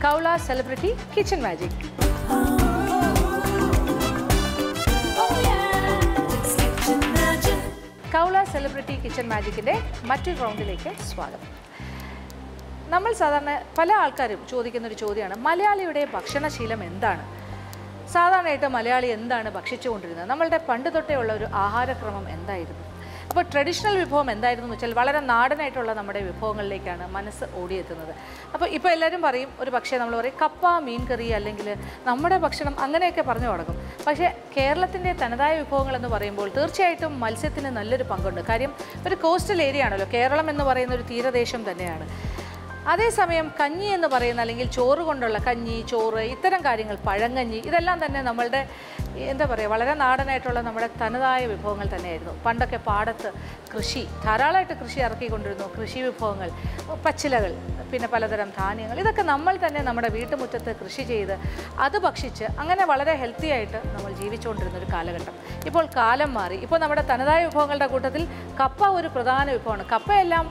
Kaula Celebrity Kitchen Magic. Kaula Celebrity Kitchen Magicന്റെ മറ്റൊരു റൗണ്ടിലേക്ക് സ്വാഗതം. നമ്മൾ സാധാരണ പല ആൾക്കാരും ചോദിക്കുന്ന ഒരു ചോദ്യമാണ് മലയാളിയുടെ ഭക്ഷണശീലം എന്താണ്? സാധാരണയായിട്ട് മലയാളി എന്താണ് ഭക്ഷിച്ചുകൊണ്ടിരുന്നത്? നമ്മളുടെ പണ്ട് തൊട്ടേ ഉള്ള ഒരു ആഹാരക്രമം എന്തായിരുന്നു? അപ്പോൾ ട്രഡീഷണൽ വിഭവം എന്തായിരുന്നു എന്ന് വെച്ചാൽ വളരെ നാടനായിട്ടുള്ള നമ്മുടെ വിഭവങ്ങളിലേക്കാണ് മനസ്സ് ഓടിയെത്തുന്നത്. അപ്പോൾ ഇപ്പോൾ എല്ലാവരും പറയും, ഒരു പക്ഷേ നമ്മൾ പറയും കപ്പ, മീൻ കറി, അല്ലെങ്കിൽ നമ്മുടെ ഭക്ഷണം, അങ്ങനെയൊക്കെ പറഞ്ഞു തുടങ്ങും. പക്ഷേ കേരളത്തിൻ്റെ തനതായ വിഭവങ്ങൾ എന്ന് പറയുമ്പോൾ തീർച്ചയായിട്ടും മത്സ്യത്തിന് നല്ലൊരു പങ്കുണ്ട്. കാര്യം ഒരു കോസ്റ്റൽ ഏരിയ ആണല്ലോ കേരളം എന്ന് പറയുന്ന ഒരു തീരദേശം തന്നെയാണ്. അതേസമയം കഞ്ഞി എന്ന് പറയുന്ന, അല്ലെങ്കിൽ ചോറ് കൊണ്ടുള്ള കഞ്ഞി, ചോറ്, ഇത്തരം കാര്യങ്ങൾ, പഴങ്കഞ്ഞി, ഇതെല്ലാം തന്നെ നമ്മളുടെ എന്താ പറയുക വളരെ നാടനായിട്ടുള്ള നമ്മുടെ തനതായ വിഭവങ്ങൾ തന്നെയായിരുന്നു. പണ്ടൊക്കെ പാടത്ത് കൃഷി, ധാരാളമായിട്ട് കൃഷി ഇറക്കിക്കൊണ്ടിരുന്നു. കൃഷി വിഭവങ്ങൾ, പച്ചിലകൾ, പിന്നെ പലതരം ധാന്യങ്ങൾ, ഇതൊക്കെ നമ്മൾ തന്നെ നമ്മുടെ വീട്ടുമുറ്റത്ത് കൃഷി ചെയ്ത് അത് ഭക്ഷിച്ച് അങ്ങനെ വളരെ ഹെൽത്തി ആയിട്ട് നമ്മൾ ജീവിച്ചുകൊണ്ടിരുന്നൊരു കാലഘട്ടം. ഇപ്പോൾ കാലം മാറി. ഇപ്പോൾ നമ്മുടെ തനതായ വിഭവങ്ങളുടെ കൂട്ടത്തിൽ കപ്പ ഒരു പ്രധാന വിഭവമാണ്. കപ്പയെല്ലാം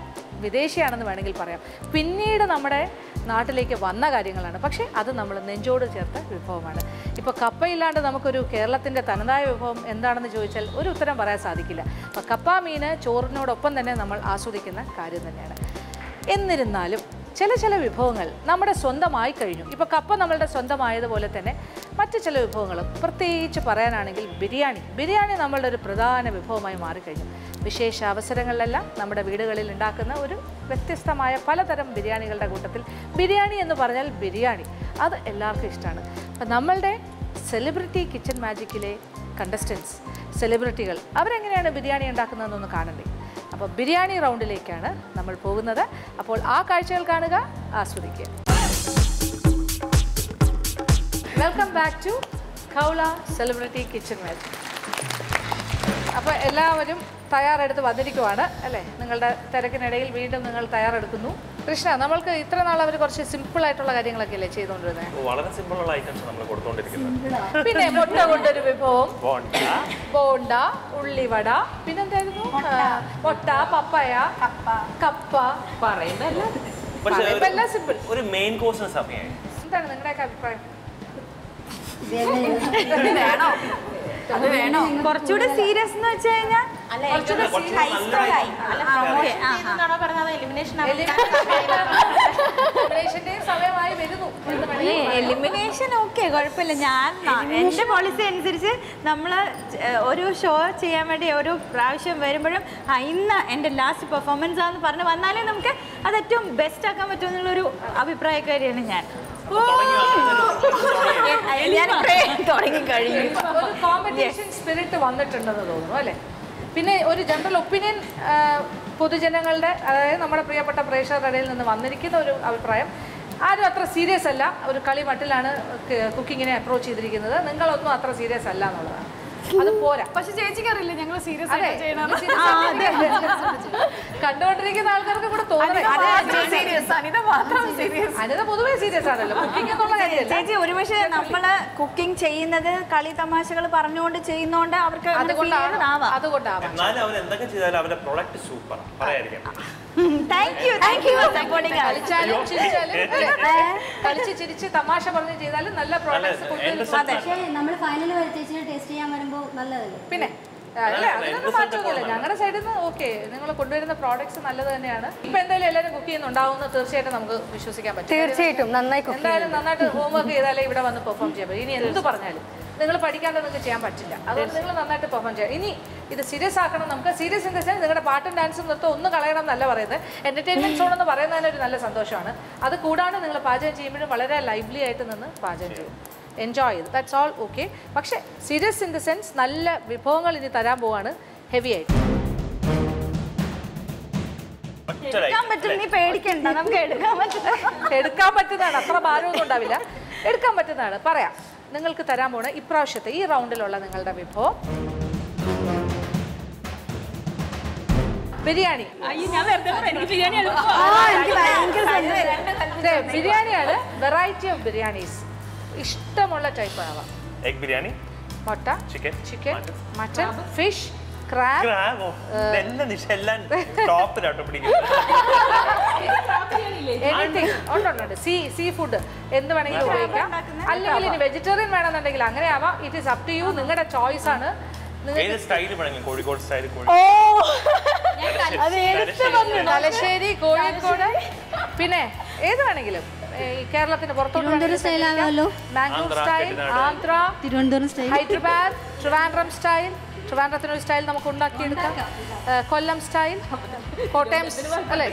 വിദേശിയാണെന്ന് വേണമെങ്കിൽ പറയാം. പിന്നീട് നമ്മുടെ നാട്ടിലേക്ക് വന്ന കാര്യങ്ങളാണ്. പക്ഷേ അത് നമ്മൾ നെഞ്ചോട് ചേർത്ത വിഭവമാണ്. ഇപ്പോൾ കപ്പയില്ലാണ്ട് നമുക്കൊരു കേരളത്തിൻ്റെ തനതായ വിഭവം എന്താണെന്ന് ചോദിച്ചാൽ ഒരു ഉത്തരം പറയാൻ സാധിക്കില്ല. അപ്പോൾ കപ്പ, മീൻ ചോറിനോടൊപ്പം തന്നെ നമ്മൾ ആസ്വദിക്കുന്ന കാര്യം തന്നെയാണ്. എന്നിരുന്നാലും ചില വിഭവങ്ങൾ നമ്മുടെ സ്വന്തമായി കഴിഞ്ഞു. ഇപ്പോൾ കപ്പ നമ്മളുടെ സ്വന്തമായതുപോലെ തന്നെ മറ്റ് ചില വിഭവങ്ങളും, പ്രത്യേകിച്ച് പറയാനാണെങ്കിൽ ബിരിയാണി നമ്മളുടെ ഒരു പ്രധാന വിഭവമായി മാറിക്കഴിഞ്ഞു. വിശേഷ അവസരങ്ങളിലെല്ലാം നമ്മുടെ വീടുകളിൽ ഉണ്ടാക്കുന്ന ഒരു വ്യത്യസ്തമായ പലതരം ബിരിയാണികളുടെ കൂട്ടത്തിൽ ബിരിയാണി എന്ന് പറഞ്ഞാൽ ബിരിയാണി, അത് എല്ലാവർക്കും ഇഷ്ടമാണ്. അപ്പം നമ്മളുടെ സെലിബ്രിറ്റി കിച്ചൺ മാജിക്കിലെ കണ്ടസ്റ്റൻസ്, സെലിബ്രിറ്റികൾ, അവരെങ്ങനെയാണ് ബിരിയാണി ഉണ്ടാക്കുന്നതെന്നൊന്ന് കാണണ്ടേ? അപ്പോൾ ബിരിയാണി റൗണ്ടിലേക്കാണ് നമ്മൾ പോകുന്നത്. അപ്പോൾ ആ കാഴ്ചകൾ കാണുക, ആസ്വദിക്കുക. വെൽക്കം ബാക്ക് ടു കൗള സെലിബ്രിറ്റി കിച്ചൺ മാജിക്. അപ്പോൾ എല്ലാവരും തയ്യാറെടുത്ത് വന്നിരിക്കുവാണ് അല്ലേ? നിങ്ങളുടെ തിരക്കിനിടയിൽ വീണ്ടും നിങ്ങൾ തയ്യാറെടുക്കുന്നു. കൃഷ്ണ, നമ്മൾക്ക് ഇത്ര നാൾ അവർ കുറച്ച് സിമ്പിൾ ആയിട്ടുള്ള കാര്യങ്ങളൊക്കെ അല്ലേ ചെയ്തുകൊണ്ടിരുന്നത്? വളരെ സിമ്പിൾ ഉള്ള ഐറ്റംസ് നമ്മൾ കൊടുത്തുകൊണ്ടിരിക്കുന്നത്. പിന്നെ മുട്ട കൊണ്ടൊരു വിഭവം, ബോണ്ട, ഉള്ളിവട, പിന്നെന്തായിരുന്നു? മുട്ട, പപ്പയ, കപ്പ, പറയുമ്പോൾ എല്ലാം സിമ്പിൾ. ഒരു മെയിൻ കോഴ്സിന് സമയമായി. എന്താണ് നിങ്ങളുടെയൊക്കെ അഭിപ്രായം? കുറച്ചുകൂടെ സീരിയസ് എന്ന് വെച്ച് കഴിഞ്ഞാൽ എലിമിനേഷൻ ഓക്കെ, കുഴപ്പമില്ല. എൻ്റെ പോളിസി അനുസരിച്ച് നമ്മൾ ഒരു ഷോ ചെയ്യാൻ വേണ്ടി ഒരു പ്രാവശ്യം വരുമ്പോഴും ഇന്ന് എൻ്റെ ലാസ്റ്റ് പെർഫോമൻസ് ആണെന്ന് പറഞ്ഞ് വന്നാലേ നമുക്ക് അത് ഏറ്റവും ബെസ്റ്റ് ആക്കാൻ പറ്റുമെന്നുള്ളൊരു അഭിപ്രായക്കാരിയാണ് ഞാൻ. കോമ്പറ്റീഷൻ സ്പിരിറ്റ് വന്നിട്ടുണ്ടെന്ന് തോന്നുന്നു അല്ലേ? പിന്നെ ഒരു ജനറൽ ഒപ്പീനിയൻ പൊതുജനങ്ങളുടെ, അതായത് നമ്മുടെ പ്രിയപ്പെട്ട പ്രേക്ഷകരുടെ ഇടയിൽ നിന്ന് വന്നിരിക്കുന്ന ഒരു അഭിപ്രായം, ആരും അത്ര സീരിയസ് അല്ല, ഒരു കളി മട്ടിലാണ് കുക്കിങ്ങിനെ അപ്രോച്ച് ചെയ്തിരിക്കുന്നത്, നിങ്ങളൊന്നും അത്ര സീരിയസ് അല്ല എന്നുള്ളതാണ്. അത് പോരാ. പക്ഷെ ചേച്ചിക്ക് അറിയില്ല ഞങ്ങൾ സീരിയസ് കണ്ടുകൊണ്ടിരിക്കുന്ന ആൾക്കാർക്ക് കൂടെ തോന്നുന്നത് അനിത പൊതുവേ സീരിയസ് ആണല്ലോ കുക്കിംഗ് എന്നുള്ള കാര്യം. ചേച്ചി ഒരുപക്ഷെ നമ്മള് കുക്കിംഗ് ചെയ്യുന്നത് കളി തമാശകൾ പറഞ്ഞുകൊണ്ട് ചെയ്യുന്നോണ്ട് അവർക്ക് അതുകൊണ്ടാവാം. എന്തൊക്കെ ചെയ്താലും അവരുടെ പ്രൊഡക്റ്റ് സൂപ്പർ പറയാതിരിക്കാം. കളിച്ച് ചിരിച്ച് തമാശ പറഞ്ഞ് ചെയ്താലും നല്ല പ്രോഡക്ട്സ്. നമ്മൾ ഫൈനൽ വരെ ചേച്ചിയുടെ ടേസ്റ്റ് ചെയ്യാൻ വരുമ്പോൾ നല്ലതല്ലേ? പിന്നെ അല്ല, അതിനൊന്നും മാറ്റമൊന്നുമില്ല. ഞങ്ങളുടെ സൈഡിൽ നിന്ന് ഓക്കെ, നിങ്ങൾ കൊണ്ടുവരുന്ന പ്രോഡക്ട്സ് നല്ലത് തന്നെയാണ്. ഇപ്പൊ എന്തായാലും എല്ലാവരും കുക്ക് ചെയ്യുന്നുണ്ടാവുമെന്ന് തീർച്ചയായിട്ടും നമുക്ക് വിശ്വസിക്കാൻ പറ്റും. തീർച്ചയായിട്ടും എന്തായാലും നന്നായിട്ട് ഹോംവർക്ക് ചെയ്താലേ ഇവിടെ വന്ന് പെർഫോം ചെയ്യാൻ പറ്റും. ഇനി എന്ത് പറഞ്ഞാലും നിങ്ങൾ പഠിക്കാണ്ട് നിങ്ങൾക്ക് ചെയ്യാൻ പറ്റില്ല. അതുകൊണ്ട് നിങ്ങൾ നന്നായിട്ട് പെർഫോം ചെയ്യാം. ഇനി ഇത് സീരിയസ് ആക്കണം. നമുക്ക് സീരിയസ് ഇൻ ദ സെൻസ് നിങ്ങളുടെ പാട്ടും ഡാൻസും നിർത്തം ഒന്നും കളയണം എന്നല്ല പറയുന്നത്. എന്റർടൈൻമെന്റ് സോൺ എന്ന് പറയുന്നതിന് ഒരു നല്ല സന്തോഷമാണ്. അത് കൂടാണ്ട് നിങ്ങൾ പാചകം ചെയ്യുമ്പോഴും വളരെ ലൈവ്ലി ആയിട്ട് നിന്ന് പാചകം ചെയ്യും, എൻജോയ് ചെയ്ത്, ദാറ്റ്സ് ഓൾ ഓക്കെ. പക്ഷേ സീരിയസ് ഇൻ ദ സെൻസ് നല്ല വിഭവങ്ങൾ ഇനി തരാൻ പോവാണ്, ഹെവി ആയിട്ട്. എടുക്കാൻ പറ്റുന്നതാണ്, അത്ര ഭാരമൊന്നും ഉണ്ടാവില്ല. എടുക്കാൻ പറ്റുന്നതാണ്. പറയാം, നിങ്ങൾക്ക് തരാൻ പോണ ഇപ്രാവശ്യത്തെ ഈ റൗണ്ടിലുള്ള നിങ്ങളുടെ വിഭവം ബിരിയാണി. ബിരിയാണിയാണ്. വെറൈറ്റി ഓഫ് ബിരിയാണീസ്, ഇഷ്ടമുള്ള ടൈപ്പ് ആവാം. എഗ് ബിരിയാണി, മുട്ട, ചിക്കൻ, മട്ടൺ, ഫിഷ്, ക്രാബ്, ക്രാബോ എല്ലാം നിഷ എല്ലാം ടോപ്പിലാട്ടോ പിടിക്കുന്നത്. ഉണ്ട് സീ ഫുഡ് എന്ത് വേണമെങ്കിലും ഉപയോഗിക്കാം. അല്ലെങ്കിൽ ഇനി വെജിറ്റേറിയൻ വേണമെന്നുണ്ടെങ്കിൽ അങ്ങനെ ആവാം. It is up to you, നിങ്ങളുടെ ചോയ്സ് ആണ്. ഏത് സ്റ്റൈൽ വേണമെങ്കിലും കോഴിക്കോട് സ്റ്റൈൽ, തലശ്ശേരി, കോഴിക്കോട്, പിന്നെ ഏത് വേണമെങ്കിലും കേരളത്തിന് പുറത്തോട്ട് Mangalore style, Andhra, Thiruvananthapuram style, Hyderabad, Trivandrum style, ട്രിവാൻഡ്രത്തിനൊരു സ്റ്റൈൽ നമുക്ക് ഉണ്ടാക്കിയെടുക്കാം, കൊല്ലം സ്റ്റൈൽ, കോട്ടയം അല്ലേ.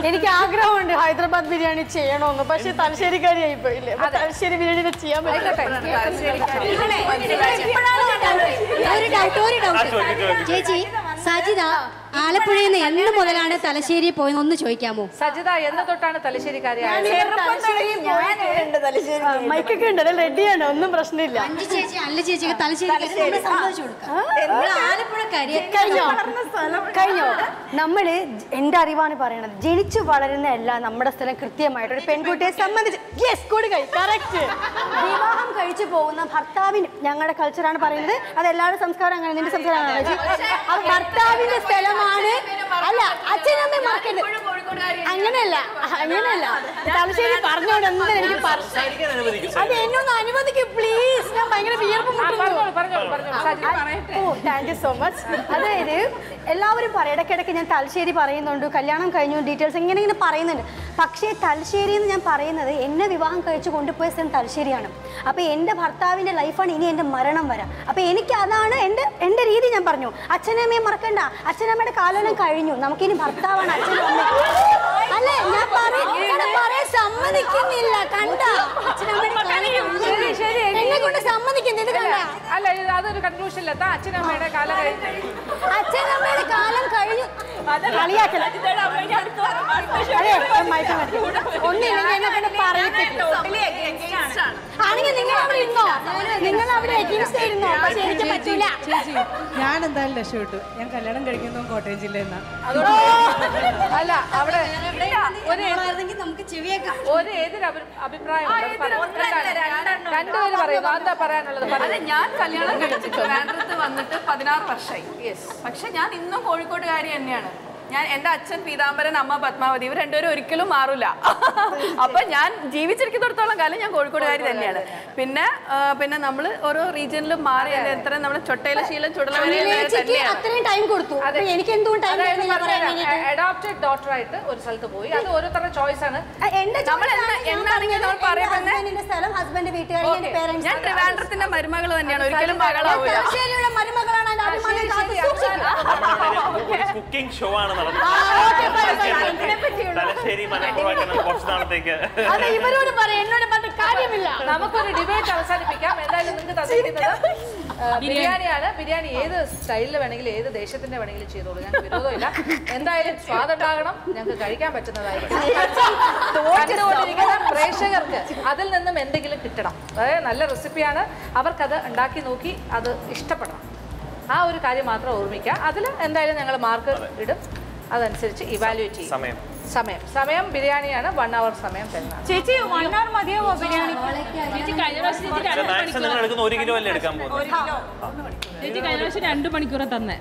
എനിക്ക് ആഗ്രഹമുണ്ട് ഹൈദരാബാദ് ബിരിയാണി ചെയ്യണമെന്ന്, പക്ഷെ തലശ്ശേരിക്കാരി ആയിപ്പോയില്ലേ. തലശ്ശേരി ബിരിയാണി ചെയ്യാൻ ചേച്ചി സജിത ആലപ്പുഴയിൽ നിന്ന് എന്ന് മുതലാണ് തലശ്ശേരി പോയെന്ന് ഒന്ന് ചോദിക്കാമോ? സജിത എന്ന് തൊട്ടാണ് തലശ്ശേരിക്കാരി? മൈക്കൊക്കെ ഉണ്ടല്ലോ, റെഡിയാണ്, ഒന്നും പ്രശ്നമില്ല. അഞ്ചു ചേച്ചി അല്ല ചേച്ചിക്ക് തലശ്ശേരി സമ്മതിച്ചു കൊടുക്കാം. ആലപ്പുഴക്കാരി കഴിഞ്ഞോ? നമ്മള് എന്റെ അറിവാണ് പറയണത്, ജനിച്ചു വളരുന്ന എല്ലാം നമ്മുടെ സ്ഥലം കൃത്യമായിട്ട് ഒരു പെൺകുട്ടിയെ സംബന്ധിച്ച് വിവാഹം കഴിച്ചു പോകുന്ന ഭർത്താവിന്, ഞങ്ങളുടെ കൾച്ചറാണ് പറയുന്നത്, അത് എല്ലാവരുടെ സംസ്കാരം അങ്ങനെ, നിന്റെ സംസ്കാരം അത് ഭർത്താവിന്റെ സ്ഥലമാണ്. അല്ല, അച്ഛനമ്മ മറക്കരുത്. അങ്ങനെയല്ല തലശ്ശേരി പറഞ്ഞോണ്ട് എന്താ എനിക്ക് അത് എന്നൊന്ന് അനുവദിക്കും പ്ലീസ്. ഞാൻ ഭയങ്കര വിയർപ്പ്. ഓ താങ്ക് യു സോ മച്ച്. അതായത് എല്ലാവരും പറയും, ഇടയ്ക്കിടയ്ക്ക് ഞാൻ തലശ്ശേരി പറയുന്നുണ്ട്, കല്യാണം കഴിഞ്ഞു ഡീറ്റെയിൽസ് ഇങ്ങനെ പറയുന്നുണ്ട്. പക്ഷേ തലശ്ശേരി എന്ന് ഞാൻ പറയുന്നത് എന്നെ വിവാഹം കഴിച്ച് കൊണ്ടുപോയ സ്ഥലം തലശ്ശേരിയാണ്. അപ്പോൾ എൻ്റെ ഭർത്താവിൻ്റെ ലൈഫാണ് ഇനി എൻ്റെ മരണം വരാം. അപ്പോൾ എനിക്ക് അതാണ് എൻ്റെ രീതി. ഞാൻ പറഞ്ഞു അച്ഛനമ്മയെ മറക്കണ്ട, അച്ഛനമ്മയുടെ കാലം കഴിഞ്ഞു, നമുക്കിനി ഭർത്താവാണ് അച്ഛനും അമ്മ. അല്ലേ ഞാൻ പറയാൻ സമ്മതിക്കുന്നില്ല. കണ്ട എന്നെ കൊണ്ട് സമ്മതിക്കുന്നില്ല. അല്ല, അതൊരു കൺക്ലൂഷനിൽ എത്താം. അച്ഛനമ്മയുടെ കാലം കഴിഞ്ഞു, അച്ഛനമ്മയുടെ കാലം കഴിഞ്ഞു. കളിയാക്കല ആണെങ്കിൽ നിങ്ങൾ അവിടെ ഇരുന്നോ, നിങ്ങൾ അവിടെ എഗെയിൻസ്റ്റ് ആയിരുന്നോ? പക്ഷെ എനിക്ക് പറ്റൂല. ചേച്ചി ഞാൻ എന്തായാലും രക്ഷപ്പെട്ടു. ഞാൻ കല്യാണം കഴിക്കുന്നു കോട്ടയം ജില്ലയിൽ നിന്നാണ്. അല്ല അവിടെ നമുക്ക് ചെവിയേക്കാം. ഒരു ഏതൊരു അഭിപ്രായം രണ്ടുപേര് പറയുന്നു. എന്താ പറയാനുള്ളത്? ഞാൻ കല്യാണം കഴിച്ചിട്ട് ട്രിവാൻഡ്രത്ത് വന്നിട്ട് 16 വർഷമായി. പക്ഷെ ഞാൻ ഇന്നും കോഴിക്കോട്ടുകാരി തന്നെയാണ്. ഞാൻ എൻ്റെ അച്ഛൻ പീതാംബരൻ, അമ്മ പത്മാവതി, ഇവർ രണ്ടുപേരും ഒരിക്കലും മാറില്ല. അപ്പൊ ഞാൻ ജീവിച്ചിരിക്കുന്നിടത്തോളം കാലം ഞാൻ കോഴിക്കോടുകാരി തന്നെയാണ്. പിന്നെ നമ്മൾ ഓരോ റീജിയനിലും മാറി എത്ര നമ്മുടെ ചൊട്ടയിലെ ശീലം അത്രയും ടൈം കൊടുത്തു. എനിക്ക് എന്തുകൊണ്ട് അഡോപ്റ്റഡ് ഡോട്ടർ ആയിട്ട് ഒരു സ്ഥലത്ത് പോയി. അത് ഓരോരുത്തരുടെ ചോയ്സ് ആണ്. സ്ഥലം ഹസ്ബൻഡ് വീട്ടുകാരി, ഞാൻ ട്രിവാൻഡ്രത്തിന്റെ മരുമകൾ തന്നെയാണ്, ഒരിക്കലും മകളാവില്ല. കുക്കിംഗ് ഷോ ആണ് തലശ്ശേരി കുറച്ച് നാളത്തേക്ക്. ഇവരോട് പറയാം, എന്നോട് പറഞ്ഞ കാര്യമില്ല. നമുക്കൊരു ഡിബേറ്റ് അവസാനിപ്പിക്കാം. എന്തായാലും നിങ്ങൾക്ക് തന്നിരിക്കുന്നത് ബിരിയാണിയാണ്. ബിരിയാണി ഏത് സ്റ്റൈലിൽ വേണമെങ്കിലും ഏത് ദേശത്തിന്റെ വേണമെങ്കിലും ചെയ്തോളൂ, ഞങ്ങൾക്ക് വിരോധമില്ല. എന്തായാലും സ്വാദുണ്ടാകണം, ഞങ്ങൾക്ക് കഴിക്കാൻ പറ്റുന്നതായിരിക്കും. കണ്ടുകൊണ്ടിരിക്കുന്ന പ്രേക്ഷകർക്ക് അതിൽ നിന്നും എന്തെങ്കിലും കിട്ടണം. അതായത് നല്ല റെസിപ്പിയാണ്, അവർക്കത് ഉണ്ടാക്കി നോക്കി അത് ഇഷ്ടപ്പെടണം. ആ ഒരു കാര്യം മാത്രം ഓർമ്മിക്കുക. അതിൽ എന്തായാലും ഞങ്ങൾ മാർക്ക് ഇടും, അതനുസരിച്ച് ഇവാലുവേറ്റ് ചെയ്യും. സമയം ബിരിയാണിയാണ് 1 hour സമയം തരുന്നത്. ചേച്ചി 1 hour മതിയാവോ ബിരിയാണി? ചേച്ചി കഴിഞ്ഞ പ്രാവശ്യം 1 കിലോ അല്ലേ എടുക്കാൻ പോകുന്നത്? ചേച്ചി കഴിഞ്ഞ പ്രാവശ്യം 2 മണിക്കൂർ തന്നെ.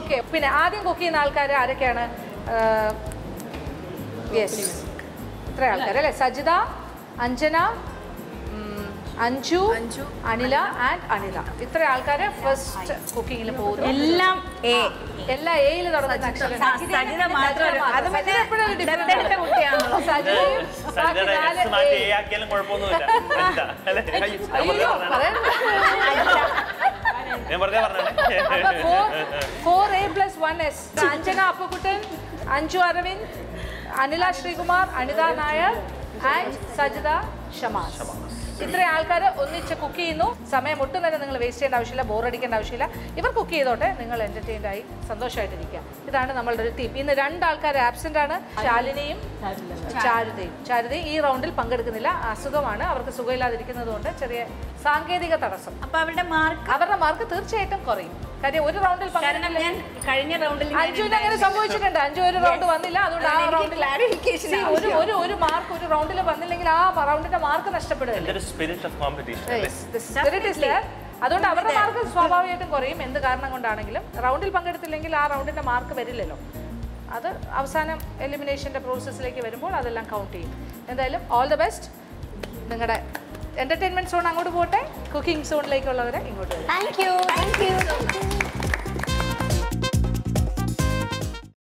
ഓക്കെ, പിന്നെ ആദ്യം കുക്ക് ചെയ്യുന്ന ആൾക്കാർ ആരൊക്കെയാണ്? യെസ്, ഇത്ര ആൾക്കാരല്ലേ? സജിത, അഞ്ജന, അഞ്ജു, അനില ആൻഡ് അനില, ഇത്ര ആൾക്കാരെ ഫസ്റ്റ് കുക്കിങ്ങിൽ പോകുന്നു. എല്ലാം എയിൽ തുടങ്ങുന്ന അക്ഷരം. അഞ്ജന അപ്പുക്കുട്ടൻ, അഞ്ജു അരവിന്ദ്, അനില ശ്രീകുമാർ, അനിത നായർ ആൻഡ് സജിത ഷമാസ്. ഇത്രയും ആൾക്കാർ ഒന്നിച്ച് കുക്ക് ചെയ്യുന്നു. സമയം ഒട്ടും തന്നെ നിങ്ങൾ വേസ്റ്റ് ചെയ്യേണ്ട ആവശ്യമില്ല, ബോറടിക്കേണ്ട ആവശ്യമില്ല. ഇവർ കുക്ക് ചെയ്തോട്ടെ, നിങ്ങൾ എൻ്റർടൈൻഡ് ആയി സന്തോഷമായിട്ടിരിക്കുക. ഇതാണ് നമ്മളുടെ ഒരു ടീം. ഇന്ന് 2 ആൾക്കാർ ആബ്സെൻ്റ് ആണ്, ശാലിനിയും ചാരുതയും ഈ റൗണ്ടിൽ പങ്കെടുക്കുന്നില്ല. അസുഖമാണ്, അവർക്ക് സുഖമില്ലാതിരിക്കുന്നത് കൊണ്ട് ചെറിയ സാങ്കേതിക തടസ്സം. അപ്പൊ അവരുടെ മാർക്ക് തീർച്ചയായിട്ടും കുറയും. കാര്യം ഒരു റൗണ്ടിൽ കഴിഞ്ഞ റൗണ്ടിൽ അഞ്ജുവിന് അങ്ങനെ സംഭവിച്ചിട്ടുണ്ട്. അഞ്ജു ഒരു റൗണ്ട് വന്നില്ല, അതുകൊണ്ട് ആ റൗണ്ടിൽ ഒരു മാർക്ക് ഒരു റൗണ്ടിൽ വന്നില്ലെങ്കിൽ ആ റൗണ്ടിന്റെ മാർക്ക് നഷ്ടപ്പെടുകയില്ല. അതുകൊണ്ട് അവരുടെ മാർക്ക് സ്വാഭാവികമായിട്ടും കുറയും, എന്ത് കാരണം കൊണ്ടാണെങ്കിലും. റൗണ്ടിൽ പങ്കെടുത്തില്ലെങ്കിൽ ആ റൗണ്ടിൻ്റെ മാർക്ക് വരില്ലല്ലോ, അത് അവസാനം എലിമിനേഷൻ്റെ പ്രോസസ്സിലേക്ക് വരുമ്പോൾ അതെല്ലാം കൗണ്ട് ചെയ്യും. എന്തായാലും ഓൾ ദ ബെസ്റ്റ്. നിങ്ങളുടെ എൻ്റർടൈൻമെൻറ്റ് സോൺ അങ്ങോട്ട് പോട്ടെ, കുക്കിംഗ് സോണിലേക്കുള്ളവരെ ഇങ്ങോട്ട് വരും. Thank you.